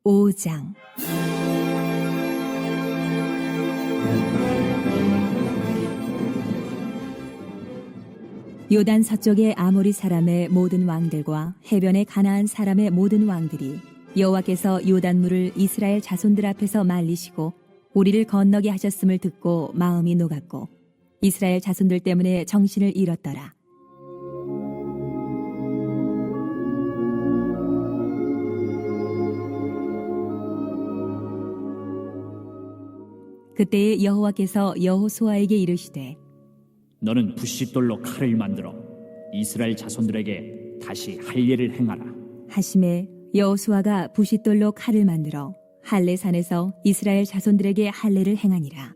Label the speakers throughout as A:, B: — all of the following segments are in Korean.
A: 5장. 요단 서쪽의 아모리 사람의 모든 왕들과 해변의 가나안 사람의 모든 왕들이 여호와께서 요단물을 이스라엘 자손들 앞에서 말리시고 우리를 건너게 하셨음을 듣고 마음이 녹았고 이스라엘 자손들 때문에 정신을 잃었더라. 그때에 여호와께서 여호수아에게 이르시되
B: 너는 부싯돌로 칼을 만들어 이스라엘 자손들에게 다시 할례를 행하라.
A: 하심에 여호수아가 부싯돌로 칼을 만들어 할례 산에서 이스라엘 자손들에게 할례를 행하니라.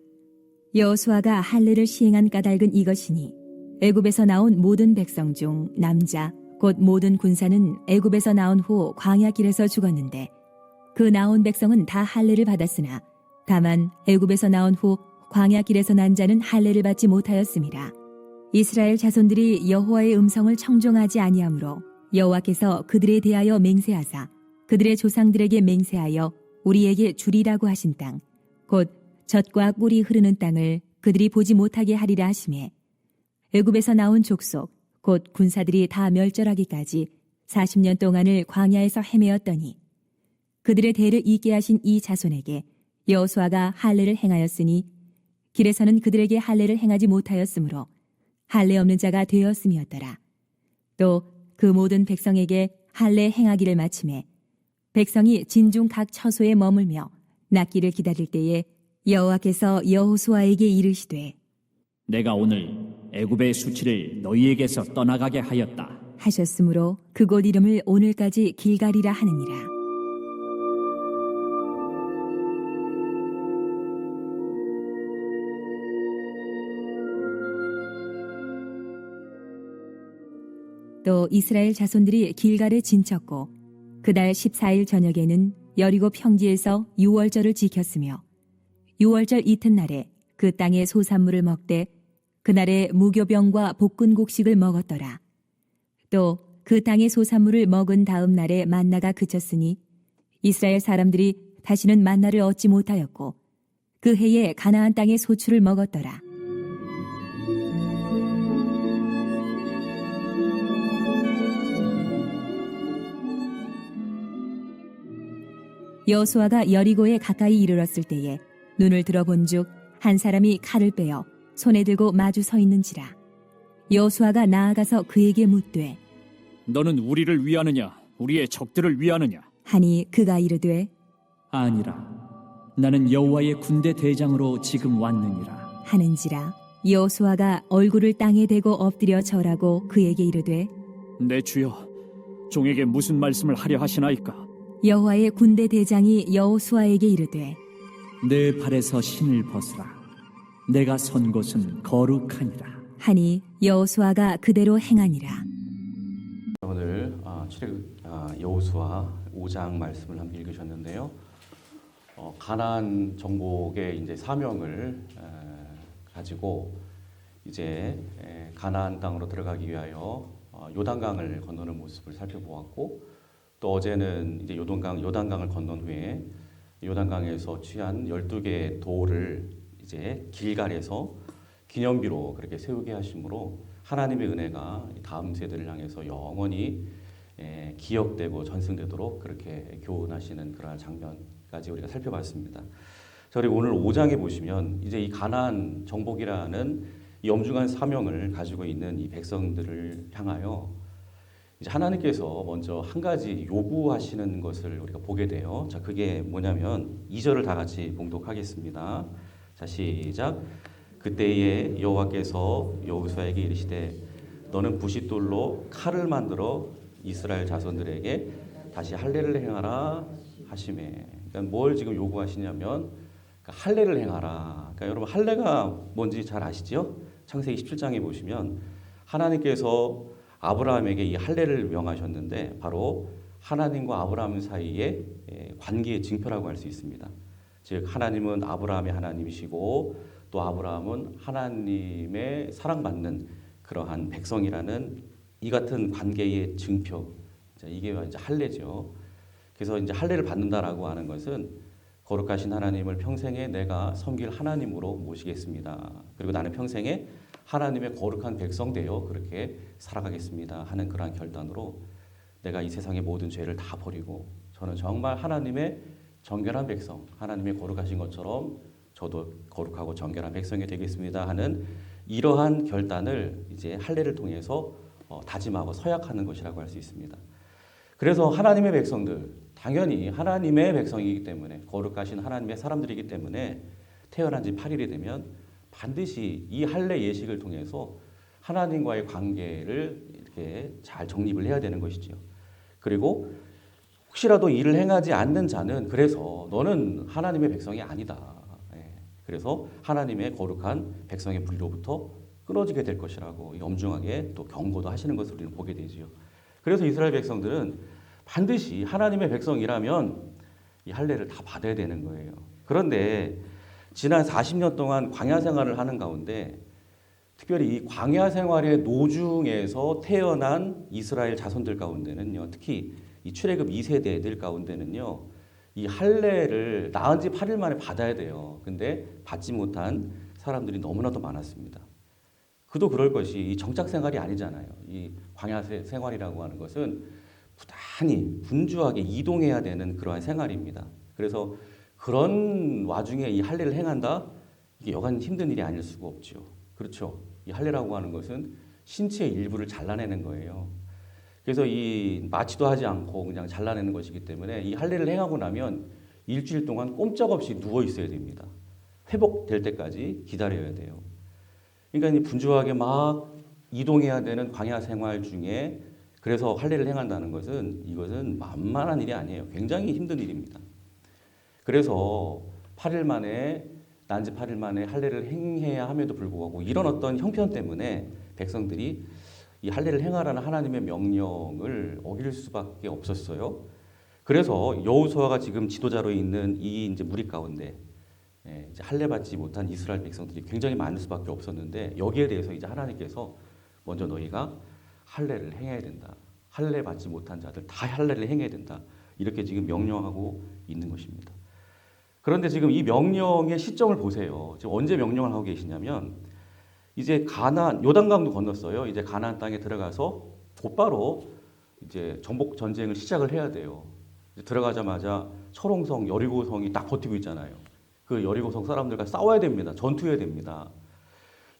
A: 여호수아가 할례를 시행한 까닭은 이것이니 애굽에서 나온 모든 백성 중 남자 곧 모든 군사는 애굽에서 나온 후 광야 길에서 죽었는데 그 나온 백성은 다 할례를 받았으나 다만 애굽에서 나온 후 광야 길에서 난 자는 할례를 받지 못하였습니다. 이스라엘 자손들이 여호와의 음성을 청종하지 아니하므로 여호와께서 그들에 대하여 맹세하사 그들의 조상들에게 맹세하여 우리에게 주리라고 하신 땅 곧 젖과 꿀이 흐르는 땅을 그들이 보지 못하게 하리라 하시매 애굽에서 나온 족속 곧 군사들이 다 멸절하기까지 40년 동안을 광야에서 헤매었더니 그들의 대를 잇게 하신 이 자손에게 여호수아가 할례를 행하였으니 길에서는 그들에게 할례를 행하지 못하였으므로 할례 없는 자가 되었음이었더라. 또 그 모든 백성에게 할례 행하기를 마치매 백성이 진중 각 처소에 머물며 낫기를 기다릴 때에 여호와께서 여호수아에게 이르시되
B: 내가 오늘 애굽의 수치를 너희에게서 떠나가게 하였다
A: 하셨으므로 그곳 이름을 오늘까지 길갈이라 하느니라. 또 이스라엘 자손들이 길갈에 진쳤고 그달 14일 저녁에는 여리고 평지에서 유월절을 지켰으며 유월절 이튿날에 그 땅의 소산물을 먹되 그날에 무교병과 볶은 곡식을 먹었더라. 또 그 땅의 소산물을 먹은 다음 날에 만나가 그쳤으니 이스라엘 사람들이 다시는 만나를 얻지 못하였고 그 해에 가나안 땅의 소출을 먹었더라. 여호수아가 여리고에 가까이 이르렀을 때에 눈을 들어본즉 한 사람이 칼을 빼어 손에 들고 마주 서 있는지라. 여호수아가 나아가서 그에게 묻되
B: 너는 우리를 위하느냐 우리의 적들을 위하느냐.
A: 하니 그가 이르되
B: 아니라 나는 여호와의 군대 대장으로 지금 왔느니라
A: 하는지라. 여호수아가 얼굴을 땅에 대고 엎드려 절하고 그에게 이르되
B: 내 주여 종에게 무슨 말씀을 하려 하시나이까.
A: 여호와의 군대 대장이 여호수아에게 이르되
B: 내 발에서 신을 벗으라. 내가 선 곳은 거룩하니라
A: 하니 여호수아가 그대로 행하니라.
C: 오늘 여호수아 5장 말씀을 함께 읽으셨는데요. 가나안 정복의 이제 사명을 가지고 이제 가나안 땅으로 들어가기 위하여 요단강을 건너는 모습을 살펴보았고, 또 어제는 이제 요단강을 건넌 후에 요단강에서 취한 12개의 돌을 이제 길갈에서 기념비로 그렇게 세우게 하심으로 하나님의 은혜가 다음 세대를 향해서 영원히 기억되고 전승되도록 그렇게 교훈하시는 그러한 장면까지 우리가 살펴봤습니다. 자, 그리고 오늘 5장에 보시면 이제 이 가나안 정복이라는 이 엄중한 사명을 가지고 있는 이 백성들을 향하여 이제 하나님께서 먼저 한 가지 요구하시는 것을 우리가 보게 돼요. 자, 그게 뭐냐면 2절을 다 같이 봉독하겠습니다. 자, 시작. 그때에 여호와께서 여호수아에게 이르시되 너는 부싯돌로 칼을 만들어 이스라엘 자손들에게 다시 할례를 행하라 하시매. 그러니까 뭘 지금 요구하시냐면 할례를 행하라. 그러니까 여러분 할례가 뭔지 잘 아시죠? 창세기 17장에 보시면 하나님께서 아브라함에게 이 할례를 명하셨는데 바로 하나님과 아브라함 사이의 관계의 징표라고 할 수 있습니다. 즉 하나님은 아브라함의 하나님이시고 또 아브라함은 하나님의 사랑받는 그러한 백성이라는 이 같은 관계의 증표. 자, 이게 이제 할례죠. 그래서 이제 할례를 받는다라고 하는 것은 거룩하신 하나님을 평생에 내가 섬길 하나님으로 모시겠습니다. 그리고 나는 평생에 하나님의 거룩한 백성 되어 그렇게 살아가겠습니다 하는 그러한 결단으로 내가 이 세상의 모든 죄를 다 버리고 저는 정말 하나님의 정결한 백성, 하나님의 거룩하신 것처럼 저도 거룩하고 정결한 백성이 되겠습니다 하는 이러한 결단을 이제 할례를 통해서 다짐하고 서약하는 것이라고 할 수 있습니다. 그래서 하나님의 백성들, 당연히 하나님의 백성이기 때문에 거룩하신 하나님의 사람들이기 때문에 태어난 지 8일이 되면 반드시 이 할례 예식을 통해서 하나님과의 관계를 이렇게 잘 정립을 해야 되는 것이지요. 그리고 혹시라도 이를 행하지 않는 자는 그래서 너는 하나님의 백성이 아니다. 그래서 하나님의 거룩한 백성의 분리로부터 끊어지게 될 것이라고 엄중하게 또 경고도 하시는 것을 우리는 보게 되지요. 그래서 이스라엘 백성들은 반드시 하나님의 백성이라면 이 할례를 다 받아야 되는 거예요. 그런데 지난 40년 동안 광야 생활을 하는 가운데 특별히 이 광야 생활의 노중에서 태어난 이스라엘 자손들 가운데는요, 특히 이 출애굽 2세대들 가운데는요, 이 할례를 낳은 지 8일 만에 받아야 돼요. 근데 받지 못한 사람들이 너무나도 많았습니다. 그도 그럴 것이 이 정착 생활이 아니잖아요. 이 광야 생활이라고 하는 것은 부단히 분주하게 이동해야 되는 그러한 생활입니다. 그래서 그런 와중에 이 할례를 행한다? 이게 여간 힘든 일이 아닐 수가 없죠. 그렇죠. 이 할례라고 하는 것은 신체의 일부를 잘라내는 거예요. 그래서 이 마취도 하지 않고 그냥 잘라내는 것이기 때문에 이 할례를 행하고 나면 일주일 동안 꼼짝없이 누워 있어야 됩니다. 회복될 때까지 기다려야 돼요. 그러니까 분주하게 막 이동해야 되는 광야 생활 중에 그래서 할례를 행한다는 것은 이것은 만만한 일이 아니에요. 굉장히 힘든 일입니다. 그래서 8일 만에 난지 8일 만에 할례를 행해야 함에도 불구하고 이런 어떤 형편 때문에 백성들이 이 할례를 행하라는 하나님의 명령을 어길 수밖에 없었어요. 그래서 여호수아가 지금 지도자로 있는 이 이제 무리 가운데 이제 할례 받지 못한 이스라엘 백성들이 굉장히 많을 수밖에 없었는데 여기에 대해서 이제 하나님께서 먼저 너희가 할례를 행해야 된다. 할례 받지 못한 자들 다 할례를 행해야 된다. 이렇게 지금 명령하고 있는 것입니다. 그런데 지금 이 명령의 시점을 보세요. 지금 언제 명령을 하고 계시냐면 이제 가나안 요단강도 건넜어요. 이제 가나안 땅에 들어가서 곧바로 이제 정복 전쟁을 시작을 해야 돼요. 들어가자마자 철옹성 여리고성이 딱 버티고 있잖아요. 그 여리고성 사람들과 싸워야 됩니다. 전투해야 됩니다.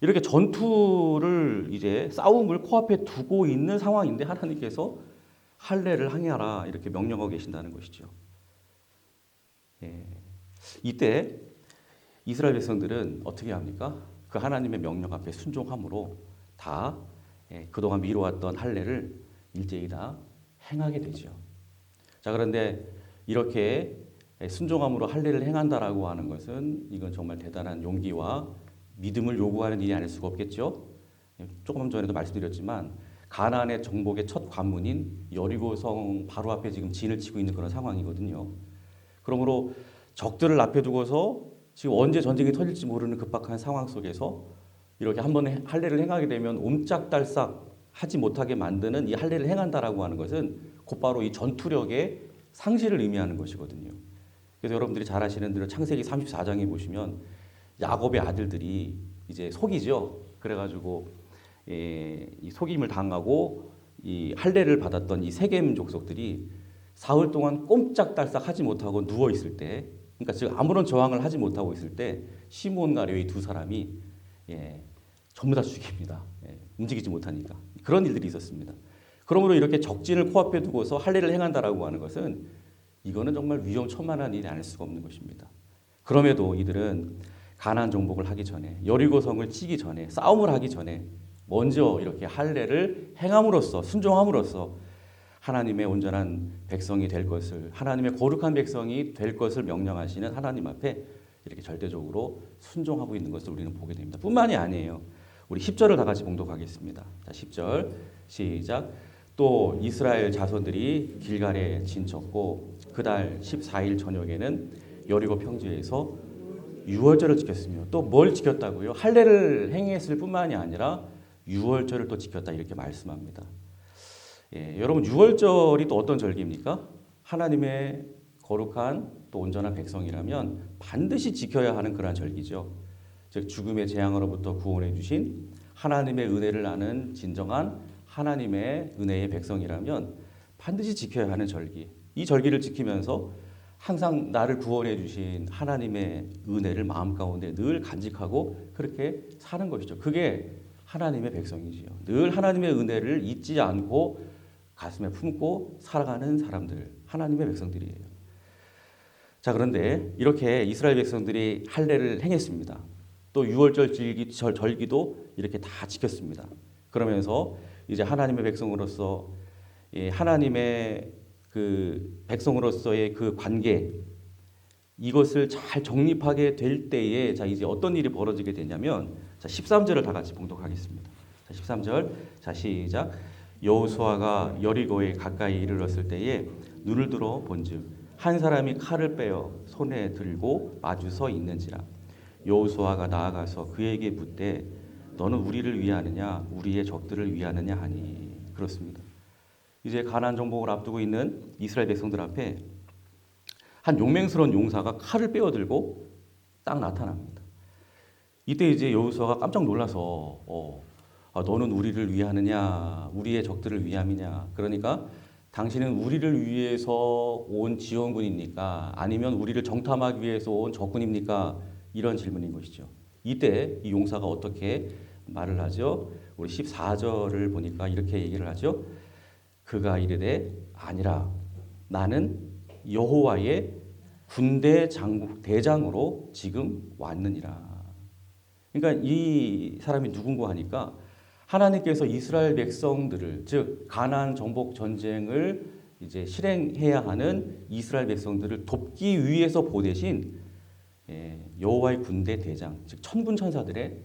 C: 이렇게 전투를 이제 싸움을 코앞에 두고 있는 상황인데 하나님께서 할례를 행하라 이렇게 명령하고 계신다는 것이죠. 이때 이스라엘 백성들은 어떻게 합니까? 그 하나님의 명령 앞에 순종함으로 다 그동안 미뤄왔던 할례를 일제히 다 행하게 되죠. 자, 그런데 이렇게 순종함으로 할례를 행한다라고 하는 것은 이건 정말 대단한 용기와 믿음을 요구하는 일이 아닐 수가 없겠죠. 조금 전에도 말씀드렸지만 가나안의 정복의 첫 관문인 여리고성 바로 앞에 지금 진을 치고 있는 그런 상황이거든요. 그러므로 적들을 앞에 두고서 지금 언제 전쟁이 터질지 모르는 급박한 상황 속에서 이렇게 한번 할례를 행하게 되면 옴짝달싹 하지 못하게 만드는 이 할례를 행한다라고 하는 것은 곧바로 이 전투력의 상실을 의미하는 것이거든요. 그래서 여러분들이 잘 아시는 대로 창세기 34장에 보시면 야곱의 아들들이 이제 속이죠. 그래가지고 이 속임을 당하고 이 할례를 받았던 이 세겜 족속들이 사흘 동안 꼼짝달싹 하지 못하고 누워 있을 때, 그러니까 지금 아무런 저항을 하지 못하고 있을 때 시므온과 레위 두 사람이 전부 다 죽입니다. 움직이지 못하니까 그런 일들이 있었습니다. 그러므로 이렇게 적진을 코앞에 두고서 할례를 행한다라고 하는 것은 이거는 정말 위험천만한 일이 아닐 수가 없는 것입니다. 그럼에도 이들은 가나안 정복을 하기 전에 여리고성을 치기 전에 싸움을 하기 전에 먼저 이렇게 할례를 행함으로써 순종함으로써 하나님의 온전한 백성이 될 것을 하나님의 거룩한 백성이 될 것을 명령하시는 하나님 앞에 이렇게 절대적으로 순종하고 있는 것을 우리는 보게 됩니다. 뿐만이 아니에요. 우리 10절을 다 같이 봉독하겠습니다. 자, 10절 시작. 또 이스라엘 자손들이 길갈에 진쳤고 그달 14일 저녁에는 여리고 평지에서 유월절을 지켰으며 또 뭘 지켰다고요? 할례를 행했을 뿐만이 아니라 유월절을 또 지켰다 이렇게 말씀합니다. 여러분 유월절이 또 어떤 절기입니까? 하나님의 거룩한 또 온전한 백성이라면 반드시 지켜야 하는 그러한 절기죠. 즉 죽음의 재앙으로부터 구원해 주신 하나님의 은혜를 아는 진정한 하나님의 은혜의 백성이라면 반드시 지켜야 하는 절기. 이 절기를 지키면서 항상 나를 구원해 주신 하나님의 은혜를 마음 가운데 늘 간직하고 그렇게 사는 것이죠. 그게 하나님의 백성이지요. 늘 하나님의 은혜를 잊지 않고 가슴에 품고 살아가는 사람들, 하나님의 백성들이에요. 자, 그런데 이렇게 이스라엘 백성들이 할례를 행했습니다. 또 유월절 절기도 이렇게 다 지켰습니다. 그러면서 이제 하나님의 백성으로서 하나님의 그 백성으로서의 그 관계 이것을 잘 정립하게 될 때에 자 이제 어떤 일이 벌어지게 되냐면 자 13절을 다 같이 봉독하겠습니다. 자 13절 자 시작 여호수아가 여리고에 가까이 이르렀을 때에 눈을 들어 본즉 한 사람이 칼을 빼어 손에 들고 마주 서 있는지라 여호수아가 나아가서 그에게 묻되 너는 우리를 위하느냐 우리의 적들을 위하느냐 하니 그렇습니다. 이제 가나안 정복을 앞두고 있는 이스라엘 백성들 앞에 한 용맹스러운 용사가 칼을 빼어들고 딱 나타납니다. 이때 이제 여호수아가 깜짝 놀라서 너는 우리를 위하느냐 우리의 적들을 위함이냐 그러니까 당신은 우리를 위해서 온 지원군입니까? 아니면 우리를 정탐하기 위해서 온 적군입니까? 이런 질문인 것이죠. 이때 이 용사가 어떻게 말을 하죠? 우리 14절을 보니까 이렇게 얘기를 하죠. 그가 이르되 아니라 나는 여호와의 군대 대장으로 지금 왔느니라. 그러니까 이 사람이 누군가 하니까 하나님께서 이스라엘 백성들을 즉 가나안 정복 전쟁을 이제 실행해야 하는 이스라엘 백성들을 돕기 위해서 보내신 여호와의 군대 대장 즉 천군 천사들의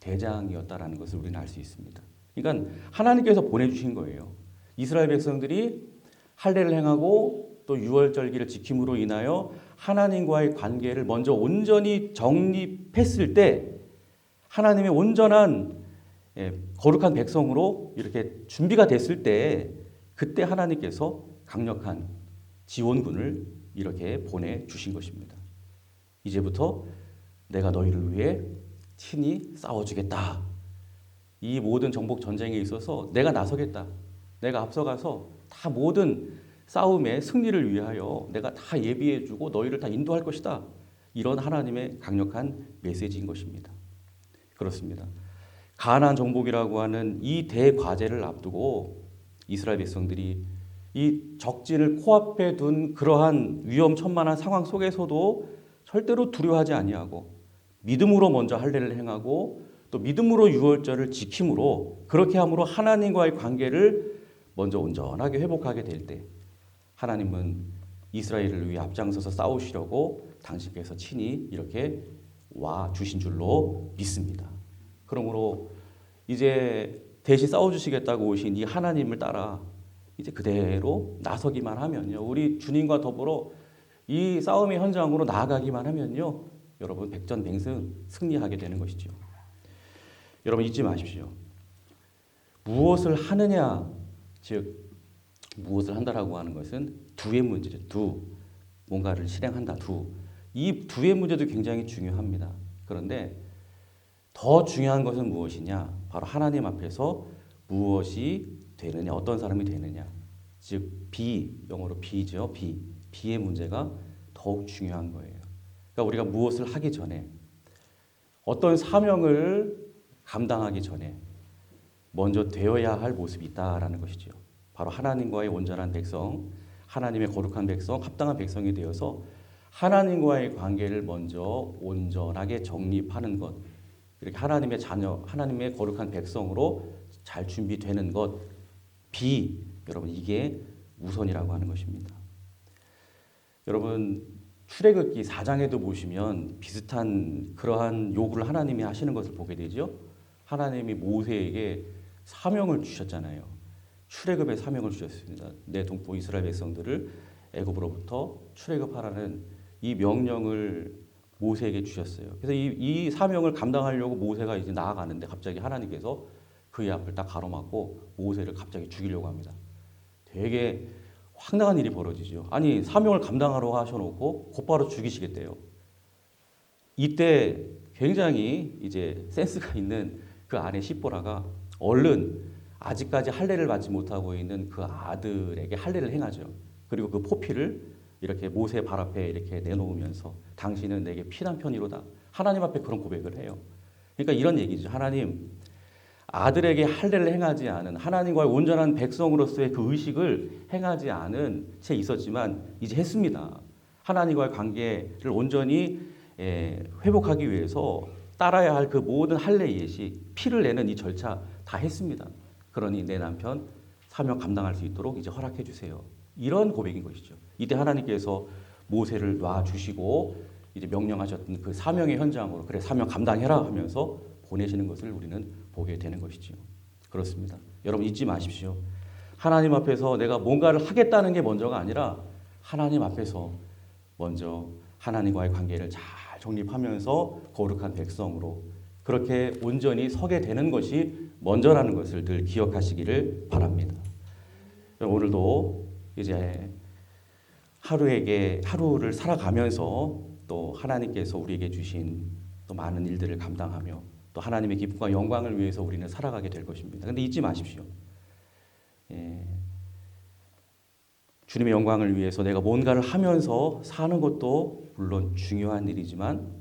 C: 대장이었다라는 것을 우리는 알 수 있습니다. 그러니까 하나님께서 보내주신 거예요. 이스라엘 백성들이 할례를 행하고 또 유월절기를 지킴으로 인하여 하나님과의 관계를 먼저 온전히 정립했을 때 하나님의 온전한 거룩한 백성으로 이렇게 준비가 됐을 때 그때 하나님께서 강력한 지원군을 이렇게 보내주신 것입니다. 이제부터 내가 너희를 위해 친히 싸워주겠다. 이 모든 정복 전쟁에 있어서 내가 나서겠다. 내가 앞서가서 다 모든 싸움의 승리를 위하여 내가 다 예비해주고 너희를 다 인도할 것이다. 이런 하나님의 강력한 메시지인 것입니다. 그렇습니다. 가나안 정복이라고 하는 이 대과제를 앞두고 이스라엘 백성들이 이 적진을 코앞에 둔 그러한 위험천만한 상황 속에서도 절대로 두려워하지 아니하고 믿음으로 먼저 할례를 행하고 또 믿음으로 유월절을 지킴으로 그렇게 함으로 하나님과의 관계를 먼저 온전하게 회복하게 될 때 하나님은 이스라엘을 위해 앞장서서 싸우시려고 당신께서 친히 이렇게 와 주신 줄로 믿습니다. 그러므로 이제 대신 싸워주시겠다고 오신 이 하나님을 따라 이제 그대로 나서기만 하면요. 우리 주님과 더불어 이 싸움의 현장으로 나아가기만 하면요. 여러분 백전백승 승리하게 되는 것이죠. 여러분 잊지 마십시오. 무엇을 하느냐, 즉 무엇을 한다라고 하는 것은 두의 문제죠. 뭔가를 실행한다. 이 두의 문제도 굉장히 중요합니다. 그런데 더 중요한 것은 무엇이냐? 바로 하나님 앞에서 무엇이 되느냐, 어떤 사람이 되느냐. 즉 영어로 B죠. B의 문제가 더욱 중요한 거예요. 그러니까 우리가 무엇을 하기 전에 어떤 사명을 감당하기 전에 먼저 되어야 할 모습이 있다라는 것이죠. 바로 하나님과의 온전한 백성, 하나님의 거룩한 백성, 합당한 백성이 되어서 하나님과의 관계를 먼저 온전하게 정립하는 것. 이렇게 하나님의 자녀, 하나님의 거룩한 백성으로 잘 준비되는 것. 여러분 이게 우선이라고 하는 것입니다. 여러분 출애굽기 4장에도 보시면 비슷한 그러한 요구를 하나님이 하시는 것을 보게 되죠. 하나님이 모세에게 사명을 주셨잖아요. 출애굽의 사명을 주셨습니다. 내 동포 이스라엘 백성들을 애굽으로부터 출애굽하라는 이 명령을 모세에게 주셨어요. 그래서 이 사명을 감당하려고 모세가 이제 나아가는데 갑자기 하나님께서 그의 앞을 딱 가로막고 모세를 갑자기 죽이려고 합니다. 되게 황당한 일이 벌어지죠. 아니 사명을 감당하러 하셔놓고 곧바로 죽이시겠대요. 이때 굉장히 이제 센스가 있는 그 아내 십보라가 얼른 아직까지 할례를 받지 못하고 있는 그 아들에게 할례를 행하죠. 그리고 그 포피를 이렇게 모세 발 앞에 이렇게 내놓으면서 당신은 내게 피난 편이로다. 하나님 앞에 그런 고백을 해요. 그러니까 이런 얘기죠. 하나님, 아들에게 할례를 행하지 않은 하나님과의 온전한 백성으로서의 그 의식을 행하지 않은 채 있었지만 이제 했습니다. 하나님과의 관계를 온전히 회복하기 위해서 따라야 할 그 모든 할례 예식, 피를 내는 이 절차 다 했습니다. 그러니 내 남편 사명 감당할 수 있도록 이제 허락해 주세요. 이런 고백인 것이죠. 이때 하나님께서 모세를 놔 주시고 이제 명령하셨던 그 사명의 현장으로 그래 사명 감당해라 하면서 보내시는 것을 우리는 보게 되는 것이지요. 그렇습니다. 여러분 잊지 마십시오. 하나님 앞에서 내가 뭔가를 하겠다는 게 먼저가 아니라 하나님 앞에서 먼저 하나님과의 관계를 잘 정립하면서 거룩한 백성으로 그렇게 온전히 서게 되는 것이 먼저라는 것을 늘 기억하시기를 바랍니다. 오늘도 이제 하루를 살아가면서 또 하나님께서 우리에게 주신 또 많은 일들을 감당하며 또 하나님의 기쁨과 영광을 위해서 우리는 살아가게 될 것입니다. 그런데 잊지 마십시오. 주님의 영광을 위해서 내가 뭔가를 하면서 사는 것도 물론 중요한 일이지만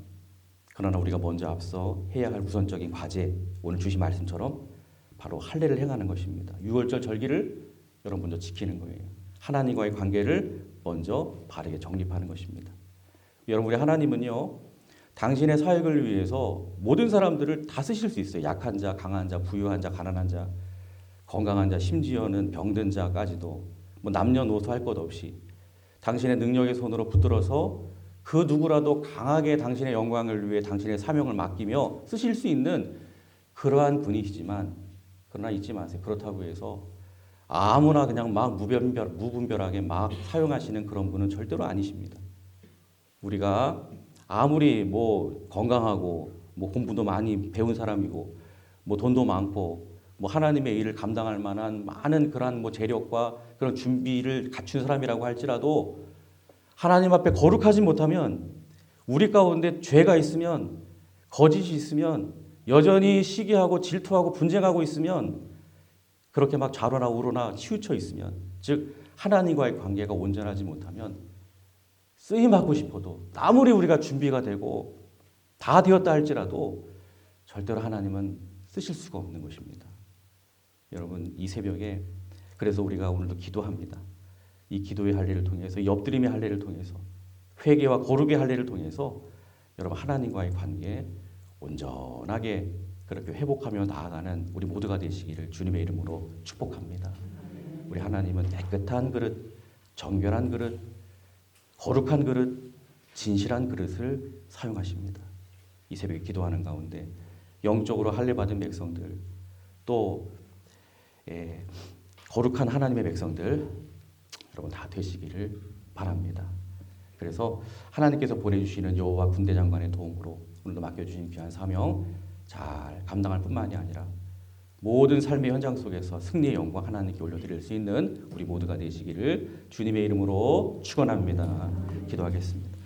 C: 그러나 우리가 먼저 앞서 해야 할 우선적인 과제, 오늘 주신 말씀처럼 바로 할례를 행하는 것입니다. 유월절 절기를 여러분 먼저 지키는 거예요. 하나님과의 관계를 먼저 바르게 정립하는 것입니다. 여러분, 우리 하나님은요, 당신의 사역을 위해서 모든 사람들을 다 쓰실 수 있어요. 약한 자, 강한 자, 부유한 자, 가난한 자, 건강한 자, 심지어는 병든 자까지도 뭐 남녀노소 할 것 없이 당신의 능력의 손으로 붙들어서 그 누구라도 강하게 당신의 영광을 위해 당신의 사명을 맡기며 쓰실 수 있는 그러한 분이시지만 그러나 잊지 마세요. 그렇다고 해서 아무나 그냥 막 무분별하게 막 사용하시는 그런 분은 절대로 아니십니다. 우리가 아무리 뭐 건강하고 뭐 공부도 많이 배운 사람이고 뭐 돈도 많고 뭐 하나님의 일을 감당할 만한 많은 그러한 뭐 재력과 그런 준비를 갖춘 사람이라고 할지라도 하나님 앞에 거룩하지 못하면 우리 가운데 죄가 있으면 거짓이 있으면 여전히 시기하고 질투하고 분쟁하고 있으면 그렇게 막 좌로나 우로나 치우쳐 있으면 즉 하나님과의 관계가 온전하지 못하면 쓰임받고 싶어도 아무리 우리가 준비가 되고 다 되었다 할지라도 절대로 하나님은 쓰실 수가 없는 것입니다. 여러분 이 새벽에 그래서 우리가 오늘도 기도합니다. 이 기도의 할례를 통해서 이 엎드림의 할례를 통해서 회개와 거룩의 할례를 통해서 여러분 하나님과의 관계 온전하게 그렇게 회복하며 나아가는 우리 모두가 되시기를 주님의 이름으로 축복합니다. 우리 하나님은 깨끗한 그릇, 정결한 그릇, 거룩한 그릇, 진실한 그릇을 사용하십니다. 이 새벽에 기도하는 가운데 영적으로 할례 받은 백성들 또 거룩한 하나님의 백성들 여러분 다 되시기를 바랍니다. 그래서 하나님께서 보내주시는 여호와 군대 장관의 도움으로 오늘도 맡겨주신 귀한 사명 잘 감당할 뿐만이 아니라 모든 삶의 현장 속에서 승리의 영광 하나님께 올려드릴 수 있는 우리 모두가 되시기를 주님의 이름으로 축원합니다. 기도하겠습니다.